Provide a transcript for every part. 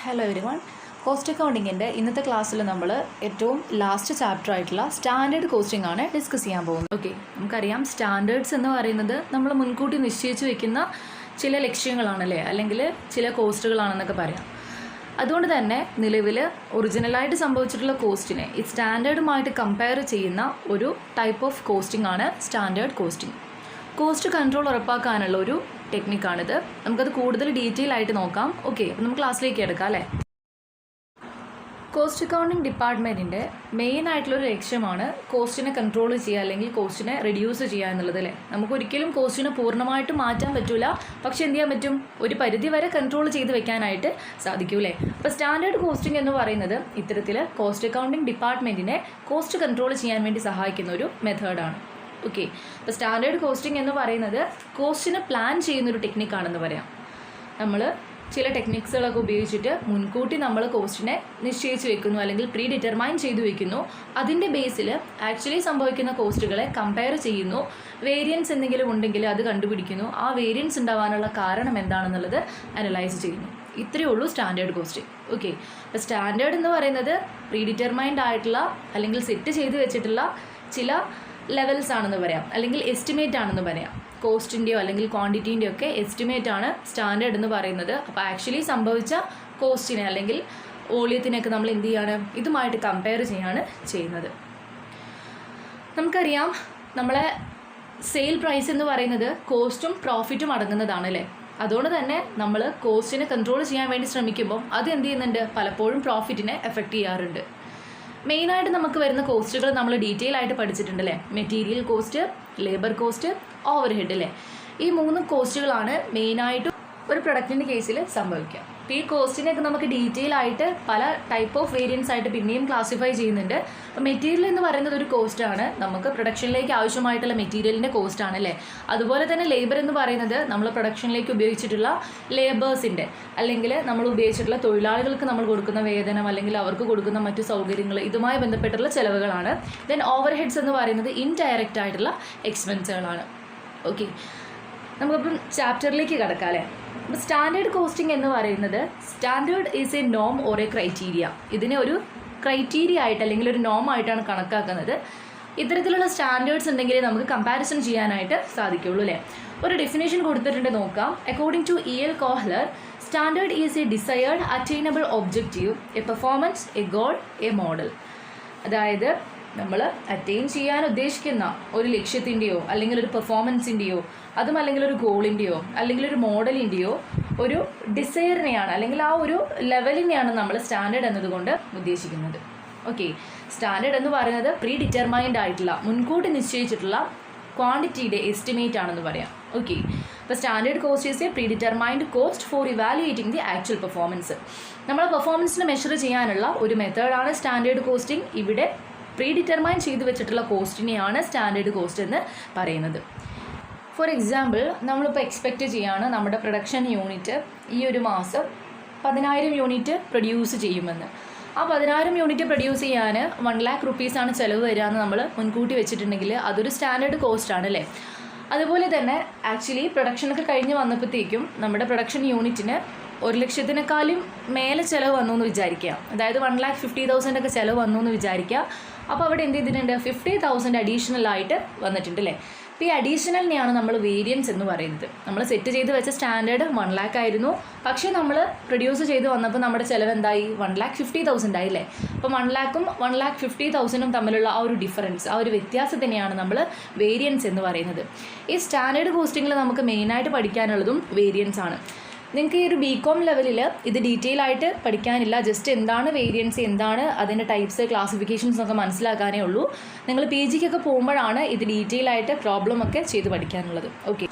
Hello everyone. Cost അക്കൗണ്ടിങ്ങിൻ്റെ ഇന്നത്തെ ക്ലാസ്സിൽ നമ്മൾ ഏറ്റവും ലാസ്റ്റ് ചാപ്റ്റർ ആയിട്ടുള്ള സ്റ്റാൻഡേർഡ് കോസ്റ്റിംഗ് ആണ് ഡിസ്കസ് ചെയ്യാൻ പോകുന്നത്. ഓക്കെ, നമുക്കറിയാം സ്റ്റാൻഡേർഡ്സ് എന്ന് പറയുന്നത് നമ്മൾ മുൻകൂട്ടി നിശ്ചയിച്ച് വെക്കുന്ന ചില ലക്ഷ്യങ്ങളാണല്ലേ, അല്ലെങ്കിൽ ചില കോസ്റ്റുകളാണെന്നൊക്കെ പറയാം. അതുകൊണ്ട് തന്നെ നിലവിൽ ഒറിജിനലായിട്ട് സംഭവിച്ചിട്ടുള്ള കോസ്റ്റിനെ ഈ സ്റ്റാൻഡേർഡുമായിട്ട് കമ്പയർ ചെയ്യുന്ന ഒരു ടൈപ്പ് ഓഫ് കോസ്റ്റിംഗ് ആണ് സ്റ്റാൻഡേർഡ് കോസ്റ്റിംഗ്. കോസ്റ്റ് കൺട്രോൾ ഉറപ്പാക്കാനുള്ള ഒരു ടെക്നിക്കാണിത്. നമുക്കത് കൂടുതൽ ഡീറ്റെയിൽ ആയിട്ട് നോക്കാം. ഓക്കെ, അപ്പം നമുക്ക് ക്ലാസ്സിലേക്ക് എടുക്കാം അല്ലേ. കോസ്റ്റ് അക്കൗണ്ടിങ് ഡിപ്പാർട്ട്മെൻറ്റിൻ്റെ മെയിൻ ആയിട്ടുള്ളൊരു ലക്ഷ്യമാണ് കോസ്റ്റിനെ കൺട്രോൾ ചെയ്യുക, അല്ലെങ്കിൽ കോസ്റ്റിനെ റെഡ്യൂസ് ചെയ്യുക എന്നുള്ളത് അല്ലേ. നമുക്കൊരിക്കലും കോസ്റ്റിനെ പൂർണ്ണമായിട്ട് മാറ്റാൻ പറ്റില്ല, പക്ഷെ എന്ത് ചെയ്യാൻ പറ്റും, ഒരു പരിധി വരെ കൺട്രോൾ ചെയ്ത് വെക്കാനായിട്ട് സാധിക്കും അല്ലേ. അപ്പോൾ സ്റ്റാൻഡേർഡ് കോസ്റ്റിംഗ് എന്ന് പറയുന്നത് ഇത്തരത്തിൽ കോസ്റ്റ് അക്കൗണ്ടിങ് ഡിപ്പാർട്ട്മെൻറ്റിനെ കോസ്റ്റ് കൺട്രോൾ ചെയ്യാൻ വേണ്ടി സഹായിക്കുന്ന ഒരു മെത്തേഡാണ്. ഓക്കെ, അപ്പോൾ സ്റ്റാൻഡേർഡ് കോസ്റ്റിംഗ് എന്ന് പറയുന്നത് കോസ്റ്റിനെ പ്ലാൻ ചെയ്യുന്നൊരു ടെക്നിക്കാണെന്ന് പറയാം. നമ്മൾ ചില ടെക്നിക്സുകളൊക്കെ ഉപയോഗിച്ചിട്ട് മുൻകൂട്ടി നമ്മൾ കോസ്റ്റിനെ നിശ്ചയിച്ച് വെക്കുന്നു, അല്ലെങ്കിൽ പ്രീ ഡിറ്റർമൈൻ ചെയ്തു വെക്കുന്നു. അതിൻ്റെ ബേസിൽ ആക്ച്വലി സംഭവിക്കുന്ന കോസ്റ്റുകളെ കമ്പയർ ചെയ്യുന്നു. വേരിയൻസ് എന്തെങ്കിലും ഉണ്ടെങ്കിൽ അത് കണ്ടുപിടിക്കുന്നു. ആ വേരിയൻസ് ഉണ്ടാവാനുള്ള കാരണം എന്താണെന്നുള്ളത് അനലൈസ് ചെയ്യുന്നു. ഇത്രയേ ഉള്ളൂ സ്റ്റാൻഡേർഡ് കോസ്റ്റിംഗ്. ഓക്കെ, അപ്പോൾ സ്റ്റാൻഡേർഡ് എന്ന് പറയുന്നത് പ്രീ ഡിറ്റർമൈൻഡ് ആയിട്ടുള്ള അല്ലെങ്കിൽ സെറ്റ് ചെയ്ത് വെച്ചിട്ടുള്ള ചില ലെവൽസ് ആണെന്ന് പറയാം, അല്ലെങ്കിൽ എസ്റ്റിമേറ്റ് ആണെന്ന് പറയാം. കോസ്റ്റിൻ്റെയോ അല്ലെങ്കിൽ ക്വാണ്ടിറ്റീൻ്റെയോ ഒക്കെ എസ്റ്റിമേറ്റ് ആണ് സ്റ്റാൻഡേർഡ് എന്ന് പറയുന്നത്. അപ്പോൾ ആക്ച്വലി സംഭവിച്ച കോസ്റ്റിനെ അല്ലെങ്കിൽ വോളിയത്തിനൊക്കെ നമ്മൾ എന്ത് ചെയ്യാണ്, ഇതുമായിട്ട് കമ്പയർ ചെയ്യാണ് ചെയ്യുന്നത്. നമുക്കറിയാം നമ്മളെ സെയിൽ പ്രൈസ് എന്ന് പറയുന്നത് കോസ്റ്റും പ്രോഫിറ്റും അടങ്ങുന്നതാണ് അല്ലേ. അതുകൊണ്ട് തന്നെ നമ്മൾ കോസ്റ്റിനെ കൺട്രോൾ ചെയ്യാൻ വേണ്ടി ശ്രമിക്കുമ്പോൾ അത് എന്ത് ചെയ്യുന്നുണ്ട്, പലപ്പോഴും പ്രോഫിറ്റിനെ എഫക്റ്റ് ചെയ്യാറുണ്ട്. മെയിനായിട്ട് നമുക്ക് വരുന്ന കോസ്റ്റുകൾ നമ്മൾ ഡീറ്റെയിൽ ആയിട്ട് പഠിച്ചിട്ടുണ്ട് അല്ലേ. Material cost, labour cost, over head അല്ലേ. ഈ 3 കോസ്റ്റുകളാണ് മെയിനായിട്ടും ഒരു പ്രൊഡക്റ്റിൻ്റെ കേസിൽ സംഭവിക്കുക. അപ്പോൾ ഈ കോസ്റ്റിനെയൊക്കെ നമുക്ക് ഡീറ്റെയിൽ ആയിട്ട് പല ടൈപ്പ് ഓഫ് വേരിയൻസ് ആയിട്ട് പിന്നെയും ക്ലാസിഫൈ ചെയ്യുന്നുണ്ട്. അപ്പോൾ മെറ്റീരിയൽ എന്ന് പറയുന്നത് ഒരു കോസ്റ്റാണ്, നമുക്ക് പ്രൊഡക്ഷനിലേക്ക് ആവശ്യമായിട്ടുള്ള മെറ്റീരിയലിൻ്റെ കോസ്റ്റാണ് അല്ലേ. അതുപോലെ തന്നെ ലേബർ എന്ന് പറയുന്നത് നമ്മൾ പ്രൊഡക്ഷനിലേക്ക് ഉപയോഗിച്ചിട്ടുള്ള ലേബേഴ്സിൻ്റെ, അല്ലെങ്കിൽ നമ്മൾ ഉപയോഗിച്ചിട്ടുള്ള തൊഴിലാളികൾക്ക് നമ്മൾ കൊടുക്കുന്ന വേതനം, അല്ലെങ്കിൽ അവർക്ക് കൊടുക്കുന്ന മറ്റു സൗകര്യങ്ങൾ, ഇതുമായി ബന്ധപ്പെട്ടുള്ള ചിലവുകളാണ്. ദെൻ ഓവർ ഹെഡ്സ് എന്ന് പറയുന്നത് ഇൻഡയറക്റ്റ് ആയിട്ടുള്ള എക്സ്പെൻസുകളാണ്. ഓക്കെ, നമുക്കിപ്പം ചാപ്റ്ററിലേക്ക് കിടക്കാം അല്ലേ. അപ്പോൾ സ്റ്റാൻഡേർഡ് കോസ്റ്റിംഗ് എന്ന് പറയുന്നത് സ്റ്റാൻഡേർഡ് ഈസ് എ നോം ഓർ എ ക്രൈറ്റീരിയ. ഇതിനെ ഒരു ക്രൈറ്റീരിയ ആയിട്ട് അല്ലെങ്കിൽ ഒരു നോം ആയിട്ടാണ് കണക്കാക്കുന്നത്. ഇത്തരത്തിലുള്ള സ്റ്റാൻഡേർഡ്സ് ഉണ്ടെങ്കിൽ നമുക്ക് കമ്പാരിസൺ ചെയ്യാനായിട്ട് സാധിക്കുള്ളൂ അല്ലേ. ഒരു ഡെഫിനേഷൻ കൊടുത്തിട്ടുണ്ട്, നോക്കാം. According to E.L. Kohler, standard is a desired attainable objective, a performance, a goal, a model. അതായത് നമ്മൾ അറ്റൈൻ ചെയ്യാൻ ഉദ്ദേശിക്കുന്ന ഒരു ലക്ഷ്യത്തിൻ്റെയോ അല്ലെങ്കിൽ ഒരു പെർഫോമൻസിൻ്റെയോ അതും അല്ലെങ്കിൽ ഒരു ഗോളിൻ്റെയോ അല്ലെങ്കിൽ ഒരു മോഡലിൻ്റെയോ ഒരു ഡിസയറിനെയാണ് അല്ലെങ്കിൽ ആ ഒരു ലെവലിനെയാണ് നമ്മൾ സ്റ്റാൻഡേർഡ് എന്നതുകൊണ്ട് ഉദ്ദേശിക്കുന്നത്. ഓക്കെ, സ്റ്റാൻഡേർഡ് എന്ന് പറയുന്നത് പ്രീ ഡിറ്റർമൈൻഡ് ആയിട്ടുള്ള മുൻകൂട്ടി നിശ്ചയിച്ചിട്ടുള്ള ക്വാണ്ടിറ്റിയുടെ എസ്റ്റിമേറ്റ് ആണെന്ന് പറയാം. ഓക്കെ, അപ്പോൾ standard cost is A pre determined cost for evaluating the actual performance. നമ്മളെ പെർഫോമൻസിനെ മെഷർ ചെയ്യാനുള്ള ഒരു മെത്തേഡാണ് സ്റ്റാൻഡേർഡ് കോസ്റ്റിംഗ്. ഇവിടെ പ്രീ ഡിറ്റർമൈൻ ചെയ്ത് വെച്ചിട്ടുള്ള കോസ്റ്റിനെയാണ് സ്റ്റാൻഡേർഡ് കോസ്റ്റ് എന്ന് പറയുന്നത്. ഫോർ എക്സാമ്പിൾ, നമ്മളിപ്പോൾ എക്സ്പെക്റ്റ് ചെയ്യുകയാണ് നമ്മുടെ പ്രൊഡക്ഷൻ യൂണിറ്റ് ഈ ഒരു മാസം 10,000 യൂണിറ്റ് പ്രൊഡ്യൂസ് ചെയ്യുമെന്ന്. ആ 10,000 യൂണിറ്റ് പ്രൊഡ്യൂസ് ചെയ്യാൻ 1 lakh rupees ചിലവ് വരികയെന്ന് നമ്മൾ മുൻകൂട്ടി വെച്ചിട്ടുണ്ടെങ്കിൽ അതൊരു സ്റ്റാൻഡേർഡ് കോസ്റ്റാണ് അല്ലേ. അതുപോലെ തന്നെ ആക്ച്വലി പ്രൊഡക്ഷനൊക്കെ കഴിഞ്ഞ് വന്നപ്പോഴത്തേക്കും നമ്മുടെ പ്രൊഡക്ഷൻ യൂണിറ്റിന് 1,00,000-നെക്കാളും മേലെ ചിലവ് വന്നു എന്ന് വിചാരിക്കുക. അതായത് 1,50,000 ഒക്കെ ചിലവ് വന്നു എന്ന് വിചാരിക്കുക. അപ്പോൾ അവിടെ എന്ത് ചെയ്തിട്ടുണ്ട്, 50,000 അഡീഷണൽ ആയിട്ട് വന്നിട്ടുണ്ട് അല്ലേ. അപ്പോൾ ഈ അഡീഷണലിനെയാണ് നമ്മൾ വേരിയൻസ് എന്ന് പറയുന്നത്. നമ്മൾ സെറ്റ് ചെയ്ത് വെച്ച സ്റ്റാൻഡേർഡ് 1 lakh ആയിരുന്നു, പക്ഷേ നമ്മൾ പ്രൊഡ്യൂസ് ചെയ്ത് വന്നപ്പോൾ നമ്മുടെ ചിലവ് എന്തായി, 1,50,000 ആയില്ലേ. അപ്പോൾ 1 lakhും 1,50,000 തമ്മിലുള്ള ആ ഒരു ഡിഫറൻസ്, ആ ഒരു വ്യത്യാസത്തിനെയാണ് നമ്മൾ വേരിയൻസ് എന്ന് പറയുന്നത്. ഈ സ്റ്റാൻഡേർഡ് കോസ്റ്റിങ്ങിൽ നമുക്ക് മെയിനായിട്ട് പഠിക്കാനുള്ളതും വേരിയൻസ് ആണ്. നിങ്ങൾക്ക് ഈ ഒരു BCom ലെവലിൽ ഇത് ഡീറ്റെയിൽ ആയിട്ട് പഠിക്കാനില്ല. ജസ്റ്റ് എന്താണ് വേരിയൻസ്, എന്താണ് അതിൻ്റെ ടൈപ്സ്, ക്ലാസിഫിക്കേഷൻസ് ഒക്കെ മനസ്സിലാക്കാനേ ഉള്ളൂ. നിങ്ങൾ PGക്കൊക്കെ പോകുമ്പോഴാണ് ഇത് ഡീറ്റെയിൽ ആയിട്ട് പ്രോബ്ലം ഒക്കെ ചെയ്ത് പഠിക്കാനുള്ളത്. ഓക്കെ,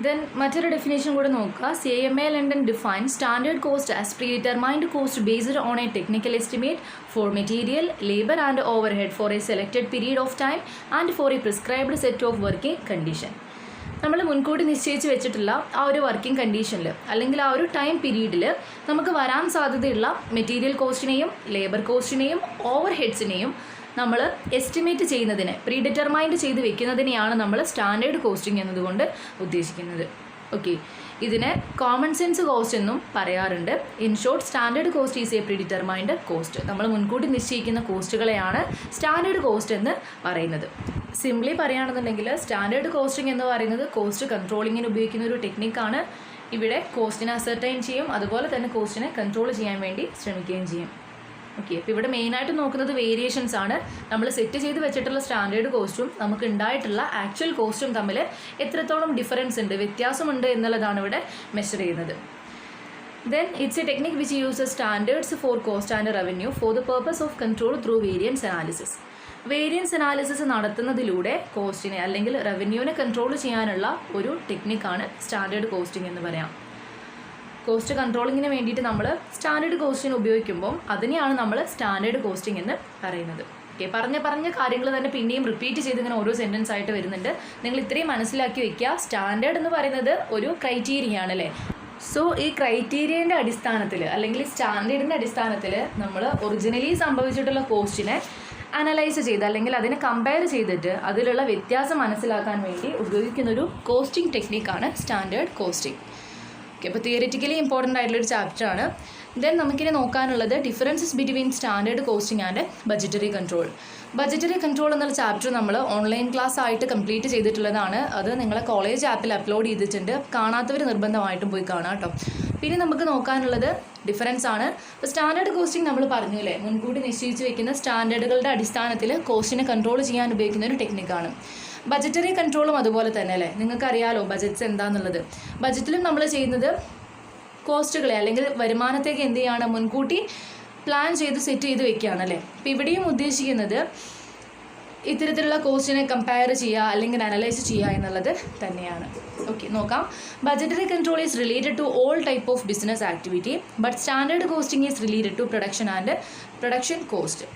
ദെൻ മറ്റൊരു ഡെഫിനേഷൻ കൂടെ നോക്കുക. CMA London define standard cost as predetermined cost based on a technical estimate for material, labour and overhead for a selected period of time and for a prescribed set of working condition. നമ്മൾ മുൻകൂട്ടി നിശ്ചയിച്ച് വെച്ചിട്ടുള്ള ആ ഒരു working കണ്ടീഷനിൽ അല്ലെങ്കിൽ ആ ഒരു ടൈം പീരീഡിൽ നമുക്ക് വരാൻ സാധ്യതയുള്ള മെറ്റീരിയൽ കോസ്റ്റിനെയും ലേബർ കോസ്റ്റിനെയും ഓവർ ഹെഡ്സിനെയും നമ്മൾ എസ്റ്റിമേറ്റ് ചെയ്യുന്നതിനെ, പ്രീ ഡിറ്റർമൈൻഡ് ചെയ്ത് വെക്കുന്നതിനെയാണ് നമ്മൾ സ്റ്റാൻഡേർഡ് കോസ്റ്റിംഗ് എന്നതുകൊണ്ട് ഉദ്ദേശിക്കുന്നത്. ഓക്കെ, ഇതിനെ കോമൺ സെൻസ് കോസ്റ്റ് എന്നും പറയാറുണ്ട്. In short, standard cost is A predetermined cost. നമ്മൾ മുൻകൂട്ടി നിശ്ചയിക്കുന്ന കോസ്റ്റുകളെയാണ് സ്റ്റാൻഡേർഡ് കോസ്റ്റ് എന്ന് പറയുന്നത്. സിംപ്ലി പറയുകയാണെന്നുണ്ടെങ്കിൽ സ്റ്റാൻഡേർഡ് കോസ്റ്റിംഗ് എന്ന് പറയുന്നത് കോസ്റ്റ് കൺട്രോളിങ്ങിന് ഉപയോഗിക്കുന്ന ഒരു ടെക്നിക്കാണ്. ഇവിടെ കോസ്റ്റിനെ അസർട്ടൈൻ ചെയ്യും, അതുപോലെ തന്നെ കോസ്റ്റിനെ കൺട്രോൾ ചെയ്യാൻ വേണ്ടി ശ്രമിക്കുകയും ചെയ്യും. ഓക്കെ, അപ്പോൾ ഇവിടെ മെയിനായിട്ട് നോക്കുന്നത് വേരിയേഷൻസ് ആണ്. നമ്മൾ സെറ്റ് ചെയ്ത് വെച്ചിട്ടുള്ള സ്റ്റാൻഡേർഡ് കോസ്റ്റും നമുക്ക് ഉണ്ടായിട്ടുള്ള ആക്ച്വൽ കോസ്റ്റും തമ്മിൽ എത്രത്തോളം ഡിഫറൻസ് ഉണ്ട്, വ്യത്യാസമുണ്ട് എന്നുള്ളതാണ് ഇവിടെ മെഷർ ചെയ്യുന്നത്. Then it's a technique which uses standards for cost and revenue for the purpose of control through variance analysis. Variance analysis നടത്തുന്നതിലൂടെ കോസ്റ്റിനെ അല്ലെങ്കിൽ റവന്യൂവിനെ കൺട്രോൾ ചെയ്യാനുള്ള ഒരു ടെക്നിക്കാണ് സ്റ്റാൻഡേർഡ് കോസ്റ്റിംഗ് എന്ന് പറയാം. കോസ്റ്റ് കൺട്രോളിങ്ങിന് വേണ്ടിയിട്ട് നമ്മൾ സ്റ്റാൻഡേർഡ് കോസ്റ്റിംഗ് ഉപയോഗിക്കുമ്പോൾ അതിനെയാണ് നമ്മൾ സ്റ്റാൻഡേർഡ് കോസ്റ്റിംഗ് എന്ന് പറയുന്നത്. ഓക്കെ, പറഞ്ഞ കാര്യങ്ങൾ തന്നെ പിന്നെയും റിപ്പീറ്റ് ചെയ്ത് ഇങ്ങനെ ഓരോ സെൻറ്റൻസ് ആയിട്ട് വരുന്നുണ്ട്. നിങ്ങൾ ഇത്രയും മനസ്സിലാക്കി വയ്ക്കുക. സ്റ്റാൻഡേർഡ് എന്ന് പറയുന്നത് ഒരു ക്രൈറ്റീരിയ ആണല്ലേ. സോ ഈ ക്രൈറ്റീരിയൻ്റെ അടിസ്ഥാനത്തിൽ അല്ലെങ്കിൽ സ്റ്റാൻഡേർഡിൻ്റെ അടിസ്ഥാനത്തിൽ നമ്മൾ ഒറിജിനലി സംഭവിച്ചിട്ടുള്ള കോസ്റ്റിനെ അനലൈസ് ചെയ്ത് അല്ലെങ്കിൽ അതിനെ കമ്പയർ ചെയ്തിട്ട് അതിലുള്ള വ്യത്യാസം മനസ്സിലാക്കാൻ വേണ്ടി ഉപയോഗിക്കുന്നൊരു കോസ്റ്റിംഗ് ടെക്നിക്കാണ് സ്റ്റാൻഡേർഡ് കോസ്റ്റിംഗ്. ഓക്കെ, അപ്പോൾ തിയറിറ്റിക്കലി ഇമ്പോർട്ടൻ്റ് ആയിട്ടുള്ളൊരു ചാപ്റ്ററാണ്. ദെൻ നമുക്കിനി നോക്കാനുള്ളത് differences between standard costing and budgetary control. Budgetary control എന്നുള്ള ചാപ്റ്റർ നമ്മൾ ഓൺലൈൻ ക്ലാസ് ആയിട്ട് കംപ്ലീറ്റ് ചെയ്തിട്ടുള്ളതാണ്. അത് നിങ്ങളെ കോളേജ് ആപ്പിൽ അപ്ലോഡ് ചെയ്തിട്ടുണ്ട്. കാണാത്തവർ നിർബന്ധമായിട്ടും പോയി കാണാം കേട്ടോ. പിന്നെ നമുക്ക് നോക്കാനുള്ളത് ഡിഫറൻസ് ആണ്. ഇപ്പോൾ സ്റ്റാൻഡേർഡ് കോസ്റ്റിംഗ് നമ്മൾ പറഞ്ഞു അല്ലേ, മുൻകൂട്ടി നിശ്ചയിച്ച് വെക്കുന്ന സ്റ്റാൻഡേർഡുകളുടെ അടിസ്ഥാനത്തിൽ കോസ്റ്റിനെ കൺട്രോൾ ചെയ്യാൻ ഉപയോഗിക്കുന്ന ഒരു ടെക്നിക്കാണ്. ബഡ്ജറ്ററി കൺട്രോളും അതുപോലെ തന്നെ അല്ലേ, നിങ്ങൾക്കറിയാലോ ബഡ്ജറ്റ്സ് എന്താണെന്നുള്ളത്. ബഡ്ജറ്റിലും നമ്മൾ ചെയ്യുന്നത് കോസ്റ്റുകളെ അല്ലെങ്കിൽ വരുമാനത്തേക്ക് എന്ത് ചെയ്യാണ്, മുൻകൂട്ടി പ്ലാൻ ചെയ്ത് സെറ്റ് ചെയ്ത് വെക്കുകയാണല്ലേ. അപ്പോൾ ഇവിടെയും ഉദ്ദേശിക്കുന്നത് ഇത്തരത്തിലുള്ള കോസ്റ്റിനെ കമ്പയർ ചെയ്യുക അല്ലെങ്കിൽ അനലൈസ് ചെയ്യുക എന്നുള്ളത് തന്നെയാണ്. ഓക്കെ, നോക്കാം. Budgetary control is related to all type of business activity, but standard costing is related to production and production cost.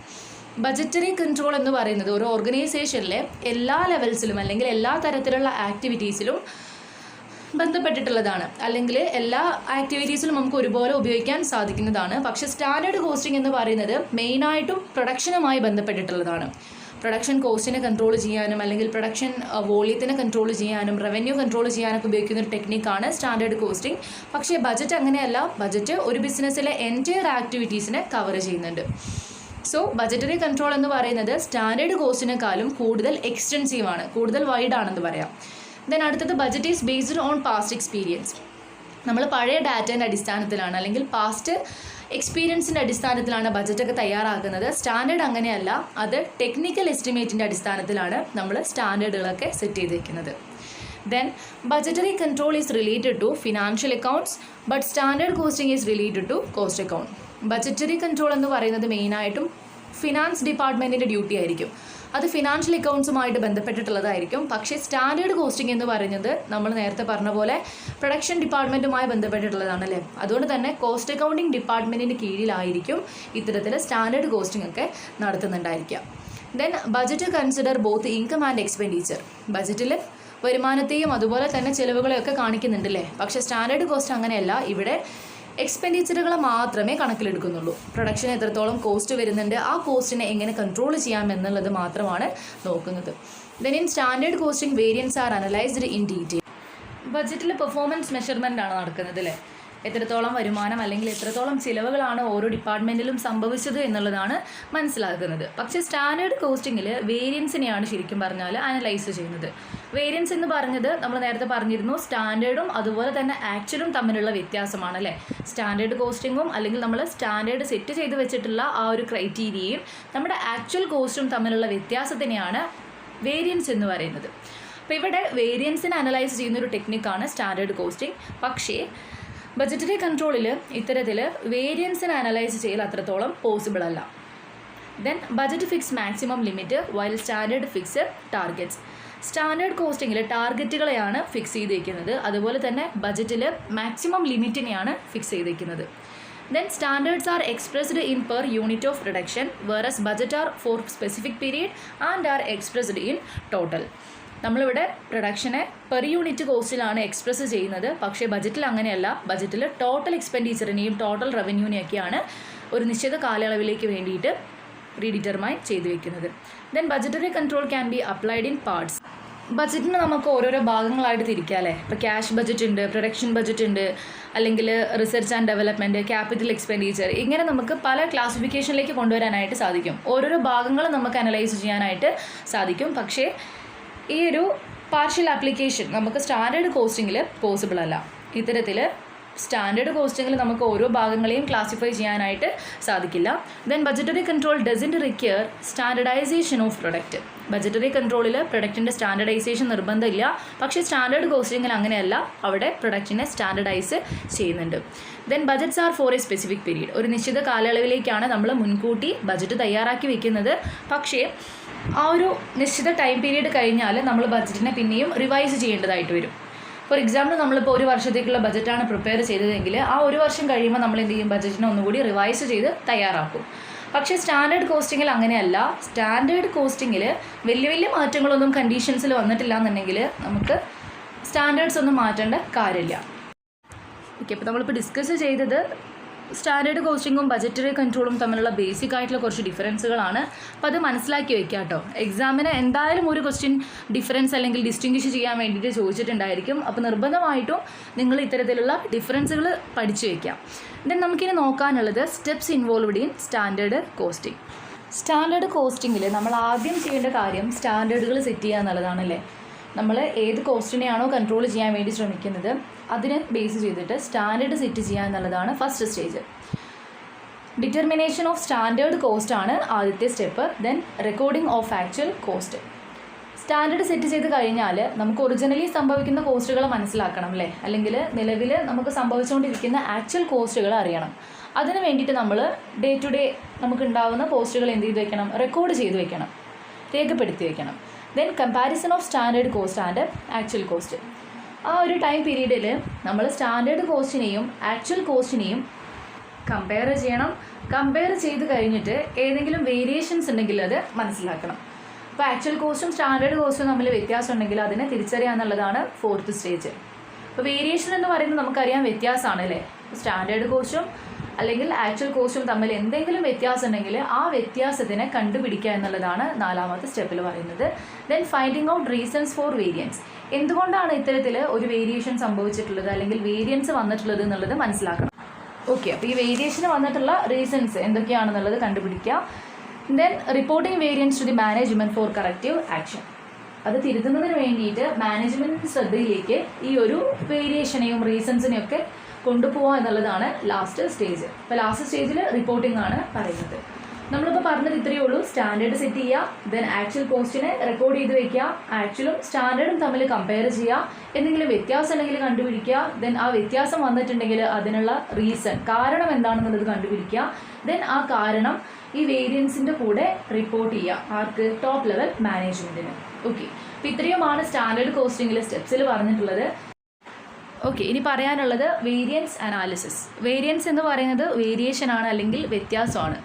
Budgetary control എന്ന് പറയുന്നത് ഒരു ഓർഗനൈസേഷനിലെ എല്ലാ ലെവൽസിലും അല്ലെങ്കിൽ എല്ലാ തരത്തിലുള്ള ആക്ടിവിറ്റീസിലും ബന്ധപ്പെട്ടിട്ടുള്ളതാണ്, അല്ലെങ്കിൽ എല്ലാ ആക്ടിവിറ്റീസിലും നമുക്ക് ഒരുപോലെ ഉപയോഗിക്കാൻ സാധിക്കുന്നതാണ്. പക്ഷേ സ്റ്റാൻഡേർഡ് കോസ്റ്റിംഗ് എന്ന് പറയുന്നത് മെയിനായിട്ടും പ്രൊഡക്ഷനുമായി ബന്ധപ്പെട്ടിട്ടുള്ളതാണ്. പ്രൊഡക്ഷൻ കോസ്റ്റിനെ കൺട്രോൾ ചെയ്യാനും അല്ലെങ്കിൽ പ്രൊഡക്ഷൻ വോള്യത്തിനെ കൺട്രോൾ ചെയ്യാനും റവന്യൂ കൺട്രോൾ ചെയ്യാനൊക്കെ ഉപയോഗിക്കുന്ന ഒരു ടെക്നിക്കാണ് സ്റ്റാൻഡേർഡ് കോസ്റ്റിംഗ്. പക്ഷേ ബജറ്റ് അങ്ങനെയല്ല. ബജറ്റ് ഒരു ബിസിനസ്സിലെ എൻറ്റയർ ആക്ടിവിറ്റീസിനെ കവർ ചെയ്യുന്നുണ്ട്. സോ ബജറ്ററി കൺട്രോൾ എന്ന് പറയുന്നത് സ്റ്റാൻഡേർഡ് കോസ്റ്റിനേക്കാളും കൂടുതൽ എക്സ്റ്റെൻസീവ് ആണ്, കൂടുതൽ വൈഡ് ആണെന്ന് പറയാം. ദെൻ അടുത്തത് budget is based on past experience. നമ്മൾ പഴയ ഡാറ്റേൻ്റെ അടിസ്ഥാനത്തിലാണ് അല്ലെങ്കിൽ പാസ്റ്റ് എക്സ്പീരിയൻസിൻ്റെ അടിസ്ഥാനത്തിലാണ് ബജറ്റൊക്കെ തയ്യാറാക്കുന്നത്. സ്റ്റാൻഡേർഡ് അങ്ങനെയല്ല, അത് ടെക്നിക്കൽ എസ്റ്റിമേറ്റിൻ്റെ അടിസ്ഥാനത്തിലാണ് നമ്മൾ സ്റ്റാൻഡേർഡുകളൊക്കെ സെറ്റ് ചെയ്തിരിക്കുന്നത്. Then budgetary control is related to financial accounts, but standard costing is related to cost account. Budgetary control എന്ന് പറയുന്നത് മെയിനായിട്ടും ഫിനാൻസ് ഡിപ്പാർട്ട്മെൻറ്റിൻ്റെ ഡ്യൂട്ടി ആയിരിക്കും. അത് ഫിനാൻഷ്യൽ അക്കൗണ്ട്സുമായിട്ട് ബന്ധപ്പെട്ടിട്ടുള്ളതായിരിക്കും. പക്ഷേ സ്റ്റാൻഡേർഡ് കോസ്റ്റിംഗ് എന്ന് പറയുന്നത് നമ്മൾ നേരത്തെ പറഞ്ഞ പോലെ പ്രൊഡക്ഷൻ ഡിപ്പാർട്ട്മെൻറ്റുമായി ബന്ധപ്പെട്ടിട്ടുള്ളതാണല്ലേ. അതുകൊണ്ട് തന്നെ കോസ്റ്റ് അക്കൗണ്ടിങ് ഡിപ്പാർട്ട്മെൻറ്റിൻ്റെ കീഴിലായിരിക്കും ഇത്തരത്തിൽ സ്റ്റാൻഡേർഡ് കോസ്റ്റിംഗ് ഒക്കെ നടത്തുന്നുണ്ടായിരിക്കുക. Then budget consider both income and expenditure. ബജറ്റിൽ വരുമാനത്തെയും അതുപോലെ തന്നെ ചിലവുകളെയൊക്കെ കാണിക്കുന്നുണ്ടല്ലേ. പക്ഷേ സ്റ്റാൻഡേർഡ് കോസ്റ്റ് അങ്ങനെയല്ല. ഇവിടെ എക്സ്പെൻഡിച്ചറുകളെ മാത്രമേ കണക്കിലെടുക്കുന്നുള്ളൂ. പ്രൊഡക്ഷൻ എത്രത്തോളം കോസ്റ്റ് വരുന്നുണ്ട്, ആ കോസ്റ്റിനെ എങ്ങനെ കൺട്രോൾ ചെയ്യാം എന്നുള്ളത് മാത്രമാണ് നോക്കുന്നത്. Then in standard costing variance are analysed in detail. ബജറ്റിൽ പെർഫോമൻസ് മെഷർമെൻ്റ് ആണ് നടക്കുന്നത് അല്ലേ. എത്രത്തോളം വരുമാനം അല്ലെങ്കിൽ എത്രത്തോളം ചിലവുകളാണ് ഓരോ ഡിപ്പാർട്ട്മെൻറ്റിലും സംഭവിച്ചത് എന്നുള്ളതാണ് മനസ്സിലാക്കുന്നത്. പക്ഷേ സ്റ്റാൻഡേർഡ് കോസ്റ്റിങ്ങിൽ വേരിയൻസിനെയാണ് ശരിക്കും പറഞ്ഞാൽ അനലൈസ് ചെയ്യുന്നത്. വേരിയൻസ് എന്ന് പറഞ്ഞത് നമ്മൾ നേരത്തെ പറഞ്ഞിരുന്നു, സ്റ്റാൻഡേർഡും അതുപോലെ തന്നെ ആക്ച്വലും തമ്മിലുള്ള വ്യത്യാസമാണ് അല്ലേ. സ്റ്റാൻഡേർഡ് കോസ്റ്റിങ്ങും അല്ലെങ്കിൽ നമ്മൾ സ്റ്റാൻഡേർഡ് സെറ്റ് ചെയ്ത് വെച്ചിട്ടുള്ള ആ ഒരു ക്രൈറ്റീരിയയും നമ്മുടെ ആക്ച്വൽ കോസ്റ്റും തമ്മിലുള്ള വ്യത്യാസത്തിനെയാണ് വേരിയൻസ് എന്ന് പറയുന്നത്. അപ്പോൾ ഇവിടെ വേരിയൻസിനെ അനലൈസ് ചെയ്യുന്നൊരു ടെക്നിക്കാണ് സ്റ്റാൻഡേർഡ് കോസ്റ്റിംഗ്. പക്ഷേ ബജറ്ററി കൺട്രോളിൽ ഇത്തരത്തിൽ വേരിയൻസിനെ അനലൈസ് ചെയ്യൽ അത്രത്തോളം പോസിബിൾ അല്ല. Then budget fix maximum limit while standard fix targets. Standard കോസ്റ്റിങ്ങിൽ ടാർഗറ്റുകളെയാണ് ഫിക്സ് ചെയ്തിരിക്കുന്നത്, അതുപോലെ തന്നെ ബജറ്റിൽ മാക്സിമം ലിമിറ്റിനെയാണ് ഫിക്സ് ചെയ്തിരിക്കുന്നത്. Then standards are expressed in per unit of reduction versus budget are for specific period and are expressed in total. നമ്മളിവിടെ പ്രൊഡക്ഷനെ പെർ യൂണിറ്റ് കോസ്റ്റിലാണ് എക്സ്പ്രസ് ചെയ്യുന്നത്. പക്ഷേ ബജറ്റിൽ അങ്ങനെയല്ല. ബജറ്റിൽ ടോട്ടൽ എക്സ്പെൻഡിച്ചറിനെയും ടോട്ടൽ റവന്യൂവിനെയൊക്കെയാണ് ഒരു നിശ്ചിത കാലയളവിലേക്ക് വേണ്ടിയിട്ട് റീഡിറ്റർമൈൻ ചെയ്ത് വെക്കുന്നത്. Then budgetary control can be applied in parts. ബജറ്റിന് നമുക്ക് ഓരോരോ ഭാഗങ്ങളായിട്ട് തിരിക്കാം അല്ലേ. ഇപ്പോൾ ക്യാഷ് ബജറ്റ് ഉണ്ട്, പ്രൊഡക്ഷൻ ബജറ്റ് ഉണ്ട്, അല്ലെങ്കിൽ research and development, capital expenditure, ഇങ്ങനെ നമുക്ക് പല ക്ലാസിഫിക്കേഷനിലേക്ക് കൊണ്ടുവരാനായിട്ട് സാധിക്കും. ഓരോരോ ഭാഗങ്ങൾ നമുക്ക് അനലൈസ് ചെയ്യാനായിട്ട് സാധിക്കും. പക്ഷേ ഈ ഒരു പാർഷ്യൽ ആപ്ലിക്കേഷൻ നമുക്ക് സ്റ്റാൻഡേർഡ് കോസ്റ്റിങ്ങിൽ പോസിബിൾ അല്ല. ഇത്തരത്തിൽ സ്റ്റാൻഡേർഡ് കോസ്റ്റിങ്ങിൽ നമുക്ക് ഓരോ ഭാഗങ്ങളെയും ക്ലാസിഫൈ ചെയ്യാനായിട്ട് സാധിക്കില്ല. Then budgetary control doesn't require standardisation of product. Budgetary കൺട്രോളിൽ പ്രൊഡക്റ്റിൻ്റെ സ്റ്റാൻഡർഡൈസേഷൻ നിർബന്ധമില്ല. പക്ഷേ സ്റ്റാൻഡേർഡ് കോസ്റ്റിങ്ങിൽ അങ്ങനെയല്ല, അവിടെ പ്രൊഡക്റ്റിനെ സ്റ്റാൻഡർഡൈസ് ചെയ്യുന്നുണ്ട്. Then budgets are for a specific period. ഒരു നിശ്ചിത കാലയളവിലേക്കാണ് നമ്മൾ മുൻകൂട്ടി ബജറ്റ് തയ്യാറാക്കി വെക്കുന്നത്. പക്ഷേ ആ ഒരു നിശ്ചിത ടൈം പീരീഡ് കഴിഞ്ഞാൽ നമ്മൾ ബജറ്റിനെ പിന്നെയും റിവൈസ് ചെയ്യേണ്ടതായിട്ട് വരും. ഫോർ എക്സാമ്പിൾ, നമ്മളിപ്പോൾ ഒരു വർഷത്തേക്കുള്ള ബജറ്റാണ് പ്രിപ്പയർ ചെയ്തതെങ്കിൽ ആ ഒരു വർഷം കഴിയുമ്പോൾ നമ്മൾ എന്ത് ചെയ്യും, ബജറ്റിനെ ഒന്നുകൂടി റിവൈസ് ചെയ്ത് തയ്യാറാക്കും. പക്ഷേ സ്റ്റാൻഡേർഡ് കോസ്റ്റിങ്ങിൽ അങ്ങനെയല്ല. സ്റ്റാൻഡേർഡ് കോസ്റ്റിങ്ങിൽ വലിയ വലിയ മാറ്റങ്ങളൊന്നും കണ്ടീഷൻസിൽ വന്നിട്ടില്ല എന്നുണ്ടെങ്കിൽ നമുക്ക് സ്റ്റാൻഡേർഡ്സ് ഒന്നും മാറ്റേണ്ട കാര്യമില്ല. ഓക്കെ, അപ്പോൾ നമ്മളിപ്പോൾ ഡിസ്കസ് ചെയ്തത് സ്റ്റാൻഡേർഡ് കോസ്റ്റിങ്ങും ബജറ്ററി കൺട്രോളും തമ്മിലുള്ള ബേസിക് ആയിട്ടുള്ള കുറച്ച് ഡിഫറൻസുകളാണ്. അപ്പോൾ അത് മനസ്സിലാക്കി വയ്ക്കുക കേട്ടോ. എക്സാമിന് എന്തായാലും ഒരു ക്വസ്റ്റ്യൻ ഡിഫറൻസ് അല്ലെങ്കിൽ ഡിസ്റ്റിങ്വിഷ് ചെയ്യാൻ വേണ്ടിയിട്ട് ചോദിച്ചിട്ടുണ്ടായിരിക്കും. അപ്പോൾ നിർബന്ധമായിട്ടും നിങ്ങൾ ഇത്തരത്തിലുള്ള ഡിഫറൻസുകൾ പഠിച്ചു വയ്ക്കുക. ദെൻ നമുക്കിനി നോക്കാനുള്ളത് steps involved in standard costing. Standard കോസ്റ്റിങ്ങിൽ നമ്മൾ ആദ്യം ചെയ്യേണ്ട കാര്യം സ്റ്റാൻഡേർഡുകൾ സെറ്റ് ചെയ്യുക എന്നുള്ളതാണല്ലേ. നമ്മൾ ഏത് കോസ്റ്റിനെയാണോ കൺട്രോൾ ചെയ്യാൻ വേണ്ടി ശ്രമിക്കുന്നത് അതിനെ ബേസ് ചെയ്തിട്ട് സ്റ്റാൻഡേർഡ് സെറ്റ് ചെയ്യുക എന്നുള്ളതാണ് first stage. Determination of standard cost ആണ് ആദ്യത്തെ step. Then recording of actual cost. Standard set ചെയ്ത് കഴിഞ്ഞാൽ നമുക്ക് ഒറിജിനലി സംഭവിക്കുന്ന കോസ്റ്റുകൾ മനസ്സിലാക്കണം അല്ലേ, അല്ലെങ്കിൽ നിലവിൽ നമുക്ക് സംഭവിച്ചുകൊണ്ടിരിക്കുന്ന ആക്ച്വൽ കോസ്റ്റുകൾ അറിയണം. അതിന് വേണ്ടിയിട്ട് നമ്മൾ ഡേ ടു ഡേ നമുക്ക് ഉണ്ടാകുന്ന കോസ്റ്റുകൾ എന്ത് ചെയ്ത് വെക്കണം, റെക്കോർഡ് ചെയ്ത് വെക്കണം, രേഖപ്പെടുത്തി വെക്കണം. Then comparison of standard cost and actual cost. ആ ഒരു ടൈം പീരീഡിൽ നമ്മൾ സ്റ്റാൻഡേർഡ് കോസ്റ്റിനെയും ആക്ച്വൽ കോസ്റ്റിനെയും കമ്പയർ ചെയ്യണം. കമ്പയർ ചെയ്ത് കഴിഞ്ഞിട്ട് ഏതെങ്കിലും വേരിയേഷൻസ് ഉണ്ടെങ്കിൽ അത് മനസ്സിലാക്കണം. അപ്പോൾ ആക്ച്വൽ കോസ്റ്റും സ്റ്റാൻഡേർഡ് കോസ്റ്റും തമ്മിൽ വ്യത്യാസം ഉണ്ടെങ്കിൽ അതിനെ തിരിച്ചറിയുക എന്നുള്ളതാണ് ഫോർത്ത് സ്റ്റേജ്. അപ്പോൾ വേരിയേഷൻ എന്ന് പറയുന്നത് നമുക്കറിയാം വ്യത്യാസമാണ് അല്ലേ. സ്റ്റാൻഡേർഡ് കോസ്റ്റും അല്ലെങ്കിൽ ആക്ച്വൽ കോസ്റ്റും തമ്മിൽ എന്തെങ്കിലും വ്യത്യാസം ഉണ്ടെങ്കിൽ ആ വ്യത്യാസത്തിനെ കണ്ടുപിടിക്കുക എന്നുള്ളതാണ് നാലാമത്തെ സ്റ്റെപ്പിൽ പറയുന്നത്. Then finding out reasons for variance. എന്തുകൊണ്ടാണ് ഇത്തരത്തിൽ ഒരു വേരിയേഷൻ സംഭവിച്ചിട്ടുള്ളത് അല്ലെങ്കിൽ വേരിയൻസ് വന്നിട്ടുള്ളത് എന്നുള്ളത് മനസ്സിലാക്കണം. ഓക്കെ, അപ്പോൾ ഈ വേരിയേഷന് വന്നിട്ടുള്ള റീസൺസ് എന്തൊക്കെയാണെന്നുള്ളത് കണ്ടുപിടിക്കുക. Then reporting variance to the management for corrective action. അത് തിരുത്തുന്നതിന് വേണ്ടിയിട്ട് മാനേജ്മെൻറ്റ് ശ്രദ്ധയിലേക്ക് ഈ ഒരു വേരിയേഷനെയും റീസൺസിനെയൊക്കെ കൊണ്ടുപോകുക എന്നുള്ളതാണ് ലാസ്റ്റ് സ്റ്റേജ്. അപ്പോൾ ലാസ്റ്റ് സ്റ്റേജിൽ റിപ്പോർട്ടിംഗ് ആണ് പറയുന്നത്. നമ്മളിപ്പോൾ പറഞ്ഞത് ഇത്രയേ ഉള്ളൂ. സ്റ്റാൻഡേർഡ് സെറ്റ് ചെയ്യുക, ദെൻ ആക്ച്വൽ കോസ്റ്റിനെ റെക്കോർഡ് ചെയ്ത് വയ്ക്കുക, ആക്ച്വലും സ്റ്റാൻഡേർഡും തമ്മിൽ കമ്പയർ ചെയ്യുക, എന്തെങ്കിലും വ്യത്യാസം ഉണ്ടെങ്കിൽ കണ്ടുപിടിക്കുക, ദെൻ ആ വ്യത്യാസം വന്നിട്ടുണ്ടെങ്കിൽ അതിനുള്ള റീസൺ, കാരണം എന്താണെന്നുള്ളത് കണ്ടുപിടിക്കുക, ദെൻ ആ കാരണം ഈ വേരിയൻസിൻ്റെ കൂടെ റിപ്പോർട്ട് ചെയ്യുക ആർക്ക്, ടോപ്പ് ലെവൽ മാനേജ്മെൻറ്റിന്. ഓക്കെ, അപ്പോൾ ഇത്രയുമാണ് സ്റ്റാൻഡേർഡ് കോസ്റ്റിങ്ങിലെ സ്റ്റെപ്സിൽ പറഞ്ഞിട്ടുള്ളത്. ഓക്കെ, ഇനി പറയാനുള്ളത് വേരിയൻസ് അനാലിസിസ്. വേരിയൻസ് എന്ന് പറയുന്നത് വേരിയേഷൻ ആണ് അല്ലെങ്കിൽ വ്യത്യാസമാണ്.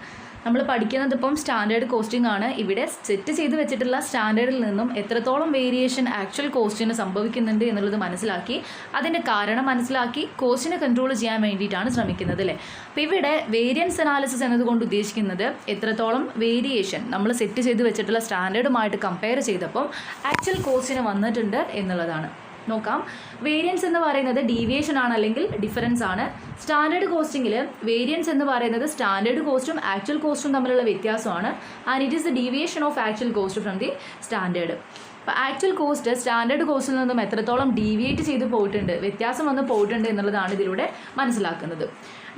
നമ്മൾ പഠിക്കുന്നത് ഇപ്പം സ്റ്റാൻഡേർഡ് കോസ്റ്റിംഗ് ആണ്. ഇവിടെ സെറ്റ് ചെയ്ത് വെച്ചിട്ടുള്ള സ്റ്റാൻഡേർഡിൽ നിന്നും എത്രത്തോളം വേരിയേഷൻ ആക്ച്വൽ കോസ്റ്റിന് സംഭവിക്കുന്നുണ്ട് എന്നുള്ളത് മനസ്സിലാക്കി അതിൻ്റെ കാരണം മനസ്സിലാക്കി കോസ്റ്റിനെ കൺട്രോൾ ചെയ്യാൻ വേണ്ടിയിട്ടാണ് ശ്രമിക്കുന്നത് അല്ലേ. അപ്പോൾ ഇവിടെ വേരിയൻസ് അനാലിസിസ് എന്നതുകൊണ്ട് ഉദ്ദേശിക്കുന്നത് എത്രത്തോളം വേരിയേഷൻ നമ്മൾ സെറ്റ് ചെയ്ത് വെച്ചിട്ടുള്ള സ്റ്റാൻഡേർഡുമായിട്ട് കമ്പയർ ചെയ്തപ്പം ആക്ച്വൽ കോസ്റ്റിന് വന്നിട്ടുണ്ട് എന്നുള്ളതാണ്. നോക്കാം. വേരിയൻസ് എന്ന് പറയുന്നത് ഡീവിയേഷൻ ആണ് അല്ലെങ്കിൽ ഡിഫറൻസ് ആണ്. സ്റ്റാൻഡേർഡ് കോസ്റ്റിങ്ങിൽ വേരിയൻസ് എന്ന് പറയുന്നത് സ്റ്റാൻഡേർഡ് കോസ്റ്റും ആക്ച്വൽ കോസ്റ്റും തമ്മിലുള്ള വ്യത്യാസമാണ്. And it is the deviation of actual cost from the standard. അപ്പോൾ ആക്ച്വൽ കോസ്റ്റ് സ്റ്റാൻഡേർഡ് കോസ്റ്റിൽ നിന്നും എത്രത്തോളം ഡീവിയേറ്റ് ചെയ്ത് പോയിട്ടുണ്ട്, വ്യത്യാസം വന്ന് പോയിട്ടുണ്ട് എന്നുള്ളതാണ് ഇതിലൂടെ മനസ്സിലാക്കുന്നത്.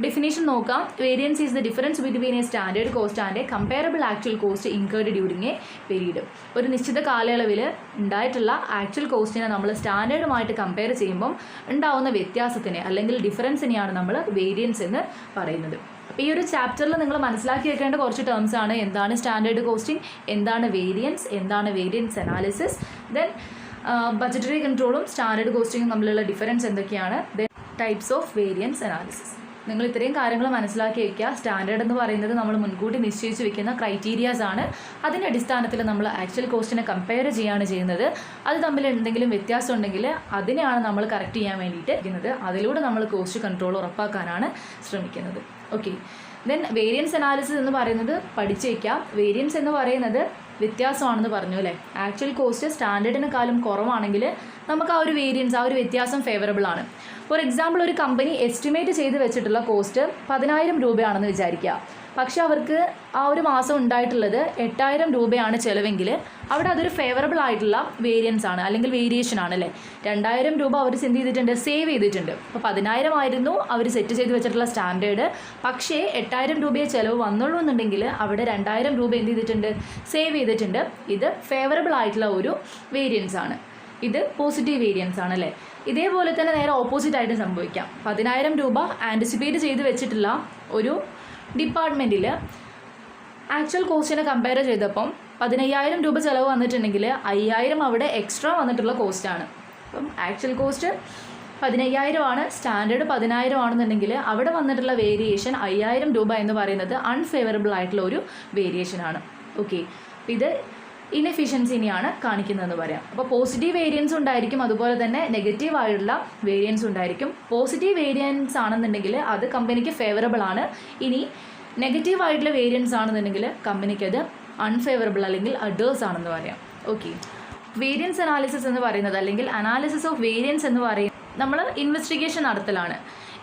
ഡെഫിനേഷൻ നോക്കാം. Variance is the difference between a standard cost and a comparable actual cost incurred during a period. ഒരു നിശ്ചിത കാലയളവിൽ ഉണ്ടായിട്ടുള്ള ആക്ച്വൽ കോസ്റ്റിനെ നമ്മൾ സ്റ്റാൻഡേർഡുമായിട്ട് കമ്പയർ ചെയ്യുമ്പം ഉണ്ടാവുന്ന വ്യത്യാസത്തിനെ അല്ലെങ്കിൽ ഡിഫറൻസിനെയാണ് നമ്മൾ വേരിയൻസ് എന്ന് പറയുന്നത്. അപ്പോൾ ഈ ഒരു ചാപ്റ്ററിൽ നിങ്ങൾ മനസ്സിലാക്കി വെക്കേണ്ട കുറച്ച് ടേംസ് ആണ്. എന്താണ് സ്റ്റാൻഡേർഡ് കോസ്റ്റിംഗ്, എന്താണ് വേരിയൻസ്, എന്താണ് വേരിയൻസ് അനാലിസിസ്, ദെൻ ബജറ്ററി കൺട്രോളും സ്റ്റാൻഡേർഡ് കോസ്റ്റിംഗും തമ്മിലുള്ള ഡിഫറൻസ് എന്തൊക്കെയാണ്, then types of variance analysis. നിങ്ങൾ ഇത്രയും കാര്യങ്ങൾ മനസ്സിലാക്കി വയ്ക്കുക. സ്റ്റാൻഡേർഡ് എന്ന് പറയുന്നത് നമ്മൾ മുൻകൂട്ടി നിശ്ചയിച്ച് വെക്കുന്ന ക്രൈറ്റീരിയാസ് ആണ്. അതിൻ്റെ അടിസ്ഥാനത്തിൽ നമ്മൾ ആക്ച്വൽ കോസ്റ്റിനെ കമ്പയർ ചെയ്യുകയാണ് ചെയ്യുന്നത്. അത് തമ്മിൽ എന്തെങ്കിലും വ്യത്യാസം ഉണ്ടെങ്കിൽ അതിനെയാണ് നമ്മൾ കറക്റ്റ് ചെയ്യാൻ വേണ്ടിയിട്ട് ഇരിക്കുന്നത്. അതിലൂടെ നമ്മൾ കോസ്റ്റ് കൺട്രോൾ ഉറപ്പാക്കാനാണ് ശ്രമിക്കുന്നത്. ഓക്കെ, ദെൻ വേരിയൻസ് അനാലിസിസ് എന്ന് പറയുന്നത് പഠിച്ചു വയ്ക്കാം. വേരിയൻസ് എന്ന് പറയുന്നത് വ്യത്യാസമാണെന്ന് പറഞ്ഞു അല്ലേ. ആക്ച്വൽ കോസ്റ്റ് സ്റ്റാൻഡേർഡിനെക്കാളും കുറവാണെങ്കിൽ നമുക്ക് ആ ഒരു വേരിയൻസ്, ആ ഒരു വ്യത്യാസം ഫേവറബിൾ ആണ്. ഫോർ എക്സാമ്പിൾ, ഒരു കമ്പനി എസ്റ്റിമേറ്റ് ചെയ്ത് വെച്ചിട്ടുള്ള കോസ്റ്റ് 10,000 രൂപയാണെന്ന് വിചാരിക്കുക. പക്ഷേ അവർക്ക് ആ ഒരു മാസം ഉണ്ടായിട്ടുള്ളത് 8,000 രൂപയാണ് ചിലവെങ്കിൽ അവിടെ അതൊരു ഫേവറബിൾ ആയിട്ടുള്ള വേരിയൻസ് ആണ്, അല്ലെങ്കിൽ വേരിയേഷൻ ആണല്ലേ. 2,000 രൂപ അവർ എന്ത് ചെയ്തിട്ടുണ്ട്, സേവ് ചെയ്തിട്ടുണ്ട്. അപ്പോൾ 10,000 ആയിരുന്നു അവർ സെറ്റ് ചെയ്ത് വെച്ചിട്ടുള്ള സ്റ്റാൻഡേർഡ്. പക്ഷേ 8,000 രൂപയെ ചിലവ് വന്നുള്ളൂ എന്നുണ്ടെങ്കിൽ അവിടെ 2,000 രൂപ എന്ത് ചെയ്തിട്ടുണ്ട്, സേവ് ചെയ്തിട്ടുണ്ട്. ഇത് ഫേവറബിൾ ആയിട്ടുള്ള ഒരു വേരിയൻസ് ആണ്, ഇത് പോസിറ്റീവ് വേരിയൻസ് ആണല്ലേ. ഇതേപോലെ തന്നെ നേരെ ഓപ്പോസിറ്റ് ആയിട്ട് സംഭവിക്കാം. 10,000 രൂപ ആൻറ്റിസിപ്പേറ്റ് ചെയ്ത് വെച്ചിട്ടുള്ള ഒരു ഡിപ്പാർട്ട്മെൻറ്റിൽ ആക്ച്വൽ കോസ്റ്റിനെ കമ്പയർ ചെയ്തപ്പം 15,000 രൂപ ചിലവ് വന്നിട്ടുണ്ടെങ്കിൽ 5,000 അവിടെ എക്സ്ട്രാ വന്നിട്ടുള്ള കോസ്റ്റാണ്. അപ്പം ആക്ച്വൽ കോസ്റ്റ് 15,000 ആണ്, സ്റ്റാൻഡേർഡ് 10,000 ആണെന്നുണ്ടെങ്കിൽ അവിടെ വന്നിട്ടുള്ള വേരിയേഷൻ 5,000 രൂപ എന്ന് പറയുന്നത് അൺഫേവറബിൾ ആയിട്ടുള്ള ഒരു വേരിയേഷനാണ്. ഓക്കെ, ഇത് ഇൻഎഫിഷ്യൻസിനെയാണ് കാണിക്കുന്നതെന്ന് പറയാം. അപ്പോൾ പോസിറ്റീവ് വേരിയൻസ് ഉണ്ടായിരിക്കും, അതുപോലെ തന്നെ നെഗറ്റീവ് ആയിട്ടുള്ള വേരിയൻസ് ഉണ്ടായിരിക്കും. പോസിറ്റീവ് വേരിയൻസ് ആണെന്നുണ്ടെങ്കിൽ അത് കമ്പനിക്ക് ഫേവറബിൾ ആണ്. ഇനി നെഗറ്റീവ് ആയിട്ടുള്ള വേരിയൻസ് ആണെന്നുണ്ടെങ്കിൽ കമ്പനിക്ക് അത് അൺഫേവറബിൾ അല്ലെങ്കിൽ അഡേഴ്സ് ആണെന്ന് പറയാം. ഓക്കെ, വേരിയൻസ് അനാലിസിസ് എന്ന് പറയുന്നത്, അല്ലെങ്കിൽ അനാലിസിസ് ഓഫ് വേരിയൻസ് എന്ന് പറയുന്നത് നമ്മൾ ഇൻവെസ്റ്റിഗേഷൻ നടത്തലാണ്.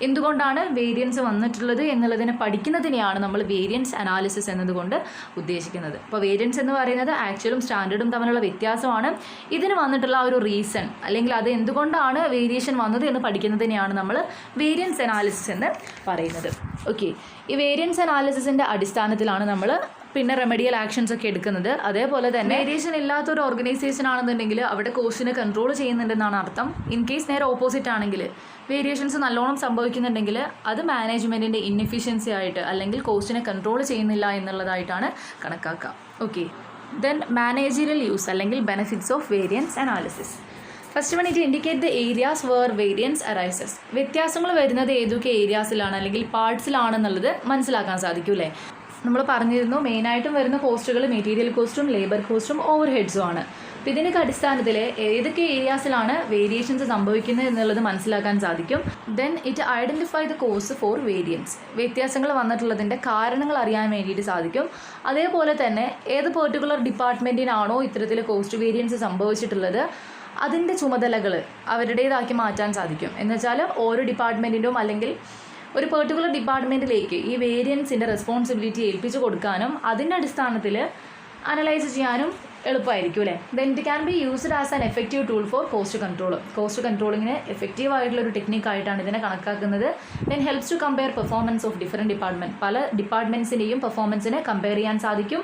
എന്തുകൊണ്ടാണ് വേരിയൻസ് വന്നിട്ടുള്ളത് എന്നുള്ളതിനെ പഠിക്കുന്നതിനെയാണ് നമ്മൾ വേരിയൻസ് അനാലിസിസ് എന്നതുകൊണ്ട് ഉദ്ദേശിക്കുന്നത്. അപ്പോൾ വേരിയൻസ് എന്ന് പറയുന്നത് ആക്ച്വലും സ്റ്റാൻഡേർഡും തമ്മിലുള്ള വ്യത്യാസമാണ്. ഇതിന് വന്നിട്ടുള്ള ഒരു റീസൺ, അല്ലെങ്കിൽ അത് എന്തുകൊണ്ടാണ് വേരിയേഷൻ വന്നത് എന്ന് പഠിക്കുന്നതിനെയാണ് നമ്മൾ വേരിയൻസ് അനാലിസിസ് എന്ന് പറയുന്നത്. ഓക്കെ, ഈ വേരിയൻസ് അനാലിസിസിൻ്റെ അടിസ്ഥാനത്തിലാണ് നമ്മൾ പിന്നെ റെമഡിയൽ ആക്ഷൻസ് ഒക്കെ എടുക്കുന്നത്. അതേപോലെ തന്നെ വേരിയേഷൻ ഇല്ലാത്തൊരു ഓർഗനൈസേഷൻ ആണെന്നുണ്ടെങ്കിൽ അവിടെ കോസ്റ്റിനെ കൺട്രോൾ ചെയ്യുന്നുണ്ടെന്നാണ് അർത്ഥം. ഇൻ കേസ് നേരെ ഓപ്പോസിറ്റ് ആണെങ്കിൽ വേരിയേഷൻസ് നല്ലോണം സംഭവിക്കുന്നുണ്ടെങ്കിൽ അത് മാനേജ്മെൻറ്റിൻ്റെ ഇൻഎഫിഷ്യൻസി ആയിട്ട്, അല്ലെങ്കിൽ കോസ്റ്റിനെ കൺട്രോൾ ചെയ്യുന്നില്ല എന്നുള്ളതായിട്ടാണ് കണക്കാക്കുക. ഓക്കെ, ദെൻ മാനേജറിയൽ യൂസ് അല്ലെങ്കിൽ benefits of variance analysis. First one, it indicate the areas where variance arises. വ്യത്യാസങ്ങൾ വരുന്നത് ഏതൊക്കെ ഏരിയാസിലാണ് അല്ലെങ്കിൽ പാർട്സിലാണെന്നുള്ളത് മനസ്സിലാക്കാൻ സാധിക്കും അല്ലേ. നമ്മൾ പറഞ്ഞിരുന്നു മെയിനായിട്ടും വരുന്ന കോസ്റ്റുകൾ മെറ്റീരിയൽ കോസ്റ്റും ലേബർ കോസ്റ്റും ഓവർ ഹെഡ്സും ആണ്. അപ്പോൾ ഇതിനൊക്കെ അടിസ്ഥാനത്തിൽ ഏതൊക്കെ ഏരിയാസിലാണ് വേരിയേഷൻസ് സംഭവിക്കുന്നത് എന്നുള്ളത് മനസ്സിലാക്കാൻ സാധിക്കും. Then it identify the cause for variance. വ്യത്യാസങ്ങൾ വന്നിട്ടുള്ളതിൻ്റെ കാരണങ്ങൾ അറിയാൻ വേണ്ടിയിട്ട് സാധിക്കും. അതേപോലെ തന്നെ ഏത് പെർട്ടിക്കുലർ ഡിപ്പാർട്ട്മെൻറ്റിനാണോ ഇത്തരത്തിൽ കോസ്റ്റ് വേരിയൻസ് സംഭവിച്ചിട്ടുള്ളത് അതിൻ്റെ ചുമതലകൾ അവരുടേതാക്കി മാറ്റാൻ സാധിക്കും. എന്നുവെച്ചാൽ ഓരോ ഡിപ്പാർട്ട്മെൻറ്റിനും അല്ലെങ്കിൽ ഒരു പെർട്ടിക്കുലർ ഡിപ്പാർട്ട്മെൻറ്റിലേക്ക് ഈ വേരിയൻസിൻ്റെ റെസ്പോൺസിബിലിറ്റി ഏൽപ്പിച്ചു കൊടുക്കാനും അതിൻ്റെ അടിസ്ഥാനത്തിൽ അനലൈസ് ചെയ്യാനും എളുപ്പമായിരിക്കും അല്ലേ. Then it can be used as an effective tool for cost control. Cost കൺട്രോളിങ്ങിന് എഫക്റ്റീവ് ആയിട്ടുള്ളൊരു ടെക്നിക്കായിട്ടാണ് ഇതിനെ കണക്കാക്കുന്നത്. Then helps to compare performance of different department. പല ഡിപ്പാർട്ട്മെൻറ്റ്സിൻ്റെയും പെർഫോമൻസിനെ കമ്പയർ ചെയ്യാൻ സാധിക്കും.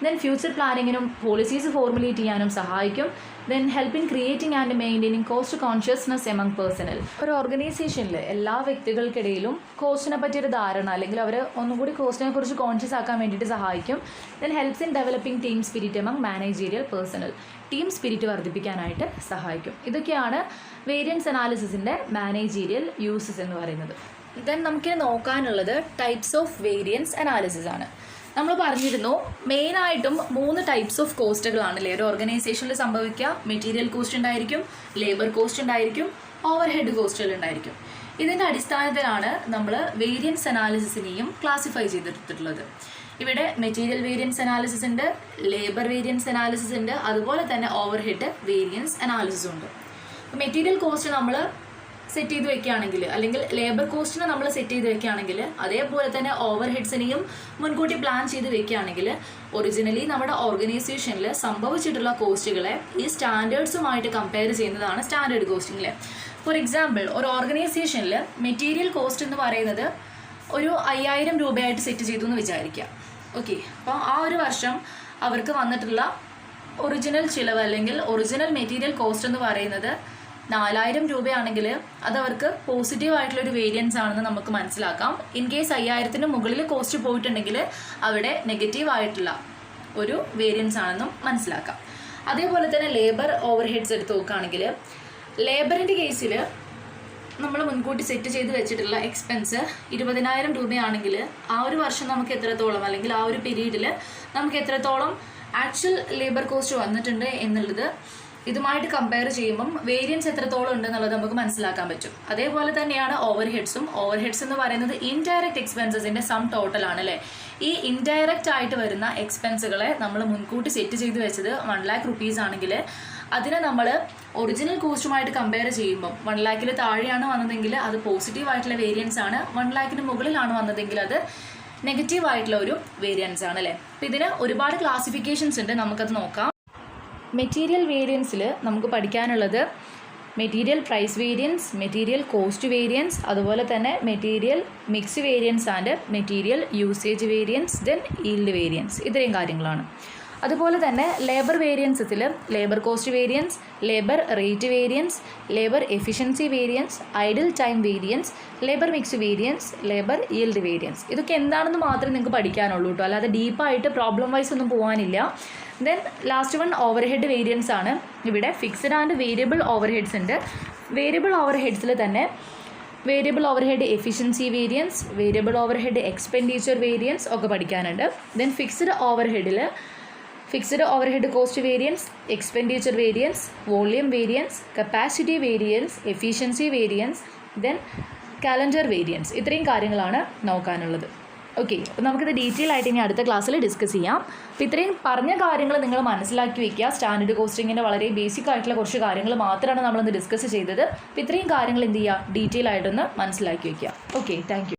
ദെൻ ഫ്യൂച്ചർ പ്ലാനിങ്ങിനും പോളിസീസ് ഫോർമുലേറ്റ് ചെയ്യാനും സഹായിക്കും. Then help in creating and maintaining cost consciousness among personnel. ഒരു ഓർഗനൈസേഷനിൽ എല്ലാ വ്യക്തികൾക്കിടയിലും കോസ്റ്റിനെ പറ്റിയൊരു ധാരണ, അല്ലെങ്കിൽ അവർ ഒന്നുകൂടി കോസ്റ്റിനെ കുറിച്ച് കോൺഷ്യസ് ആക്കാൻ വേണ്ടിയിട്ട് സഹായിക്കും. Then helps in developing team spirit among managerial personnel. Team spirit വർദ്ധിപ്പിക്കാനായിട്ട് സഹായിക്കും. ഇതൊക്കെയാണ് വേരിയൻസ് അനാലിസിസിൻ്റെ മാനേജീരിയൽ യൂസസ് എന്ന് പറയുന്നത്. ദെൻ നമുക്ക് നോക്കാനുള്ളത് ടൈപ്സ് ഓഫ് വേരിയൻസ് അനാലിസിസ് ആണ്. നമ്മൾ പറഞ്ഞിരുന്നു മെയിനായിട്ടും 3 ടൈപ്സ് ഓഫ് കോസ്റ്റുകളാണല്ലേ ഒരു ഓർഗനൈസേഷനിൽ സംഭവിക്കുക. മെറ്റീരിയൽ കോസ്റ്റ് ഉണ്ടായിരിക്കും, ലേബർ കോസ്റ്റ് ഉണ്ടായിരിക്കും, ഓവർ ഹെഡ് കോസ്റ്റുകൾ ഉണ്ടായിരിക്കും. ഇതിൻ്റെ അടിസ്ഥാനത്തിലാണ് നമ്മൾ വേരിയൻസ് അനാലിസിസിനെയും ക്ലാസിഫൈ ചെയ്തെടുത്തിട്ടുള്ളത്. ഇവിടെ മെറ്റീരിയൽ വേരിയൻസ് അനാലിസിസ് ഉണ്ട്, ലേബർ വേരിയൻസ് അനാലിസിസ് ഉണ്ട്, അതുപോലെ തന്നെ ഓവർ ഹെഡ് വേരിയൻസ് അനാലിസിസും ഉണ്ട്. മെറ്റീരിയൽ കോസ്റ്റ് നമ്മൾ സെറ്റ് ചെയ്ത് വെക്കുകയാണെങ്കിൽ, അല്ലെങ്കിൽ ലേബർ കോസ്റ്റിനെ നമ്മൾ സെറ്റ് ചെയ്ത് വെക്കുകയാണെങ്കിൽ, അതേപോലെ തന്നെ ഓവർ ഹെഡ്സിനെയും മുൻകൂട്ടി പ്ലാൻ ചെയ്ത് വെക്കുകയാണെങ്കിൽ ഒറിജിനലി നമ്മുടെ ഓർഗനൈസേഷനിൽ സംഭവിച്ചിട്ടുള്ള കോസ്റ്റുകളെ ഈ സ്റ്റാൻഡേർഡ്സുമായിട്ട് കമ്പയർ ചെയ്യുന്നതാണ് സ്റ്റാൻഡേർഡ് കോസ്റ്റിംഗിൽ. ഫോർ എക്സാമ്പിൾ, ഒരു ഓർഗനൈസേഷനിൽ മെറ്റീരിയൽ കോസ്റ്റ് എന്ന് പറയുന്നത് ഒരു 5,000 രൂപയായിട്ട് സെറ്റ് ചെയ്തു എന്ന് വിചാരിക്കുക. ഓക്കെ, അപ്പോൾ ആ ഒരു വർഷം അവർക്ക് വന്നിട്ടുള്ള ഒറിജിനൽ ചിലവ് അല്ലെങ്കിൽ ഒറിജിനൽ മെറ്റീരിയൽ കോസ്റ്റ് എന്ന് പറയുന്നത് 4,000 രൂപയാണെങ്കിൽ അതവർക്ക് പോസിറ്റീവ് ആയിട്ടുള്ളൊരു വേരിയൻസ് ആണെന്ന് നമുക്ക് മനസ്സിലാക്കാം. ഇൻ കേസ് 5,000-ന് മുകളിൽ കോസ്റ്റ് പോയിട്ടുണ്ടെങ്കിൽ അവിടെ നെഗറ്റീവ് ആയിട്ടുള്ള ഒരു വേരിയൻസ് ആണെന്നും മനസ്സിലാക്കാം. അതേപോലെ തന്നെ ലേബർ ഓവർ ഹെഡ്സ് എടുത്ത് നോക്കുകയാണെങ്കിൽ, ലേബറിൻ്റെ കേസിൽ നമ്മൾ മുൻകൂട്ടി സെറ്റ് ചെയ്ത് വെച്ചിട്ടുള്ള എക്സ്പെൻസ് 20,000 രൂപയാണെങ്കിൽ ആ ഒരു വർഷം നമുക്ക് എത്രത്തോളം, അല്ലെങ്കിൽ ആ ഒരു പീരീഡിൽ നമുക്ക് എത്രത്തോളം ആക്ച്വൽ ലേബർ കോസ്റ്റ് വന്നിട്ടുണ്ട് എന്നുള്ളത് ഇതുമായിട്ട് കമ്പയർ ചെയ്യുമ്പം വേരിയൻസ് എത്രത്തോളം ഉണ്ടെന്നുള്ളത് നമുക്ക് മനസ്സിലാക്കാൻ പറ്റും. അതേപോലെ തന്നെയാണ് ഓവർ ഹെഡ്സും. ഓവർ ഹെഡ്സ് എന്ന് പറയുന്നത് ഇൻഡയറക്റ്റ് എക്സ്പെൻസസിൻ്റെ സം ടോട്ടൽ ആണ് അല്ലേ. ഈ ഇൻഡയറക്റ്റ് ആയിട്ട് വരുന്ന എക്സ്പെൻസുകളെ നമ്മൾ മുൻകൂട്ടി സെറ്റ് ചെയ്ത് വെച്ചത് 1 lakh rupees ആണെങ്കിൽ അതിനെ നമ്മൾ ഒറിജിനൽ കോസ്റ്റുമായിട്ട് കമ്പയർ ചെയ്യുമ്പം 1 lakhൽ താഴെയാണ് വന്നതെങ്കിൽ അത് പോസിറ്റീവ് ആയിട്ടുള്ള വേരിയൻസ് ആണ്, 1 lakhന് മുകളിലാണ് വന്നതെങ്കിൽ അത് നെഗറ്റീവ് ആയിട്ടുള്ള ഒരു വേരിയൻസ് ആണ് അല്ലേ. അപ്പം ഇതിന് ഒരുപാട് ക്ലാസിഫിക്കേഷൻസ് ഉണ്ട്, നമുക്കത് നോക്കാം. മെറ്റീരിയൽ വേരിയൻസിൽ നമുക്ക് പഠിക്കാനുള്ളത് material price variance, material cost variance, അതുപോലെ തന്നെ material mix variance and material usage variance, then yield variance, ഇത്രയും കാര്യങ്ങളാണ്. അതുപോലെ തന്നെ ലേബർ വേരിയൻസത്തിൽ labour cost variance, labour rate variance, labour efficiency variance, idle time variance, labour mix variance, labour yield variance. ഇതൊക്കെ എന്താണെന്ന് മാത്രമേ നിങ്ങൾക്ക് പഠിക്കാനുള്ളൂ കേട്ടോ, അല്ലാതെ ഡീപ്പായിട്ട് പ്രോബ്ലം വൈസ് ഒന്നും പോകാനില്ല. Then last one overhead variance ആണ്. ഇവിടെ fixed and variable overheads ഉണ്ട്. വേരിയബിൾ ഓവർ ഹെഡ്സിൽ തന്നെ variable overhead efficiency variance, variable overhead expenditure variance ഒക്കെ പഠിക്കാനുണ്ട്. ദെൻ ഫിക്സഡ് ഓവർ ഹെഡിൽ fixed overhead cost variance, expenditure variance, volume variance, capacity variance, efficiency variance, then calendar variance, ഇത്രയും കാര്യങ്ങളാണ് നോക്കാനുള്ളത്. ഓക്കെ, അപ്പോൾ നമുക്കിത് ഡീറ്റെയിൽ ആയിട്ട് ഇനി അടുത്ത ക്ലാസ്സിൽ ഡിസ്കസ് ചെയ്യാം. അപ്പോൾ ഇത്രയും പറഞ്ഞ കാര്യങ്ങൾ നിങ്ങൾ മനസ്സിലാക്കി വയ്ക്കുക. സ്റ്റാൻഡേർഡ് കോസ്റ്റിങ്ങിൻ്റെ വളരെ ബേസിക് ആയിട്ടുള്ള കുറച്ച് കാര്യങ്ങൾ മാത്രമാണ് നമ്മളിന്ന് ഡിസ്കസ് ചെയ്തത്. അപ്പോൾ ഇത്രയും കാര്യങ്ങൾ എന്ത് ചെയ്യുക, ഡീറ്റെയിൽ ആയിട്ടൊന്ന് മനസ്സിലാക്കി വയ്ക്കുക. Okay, thank you.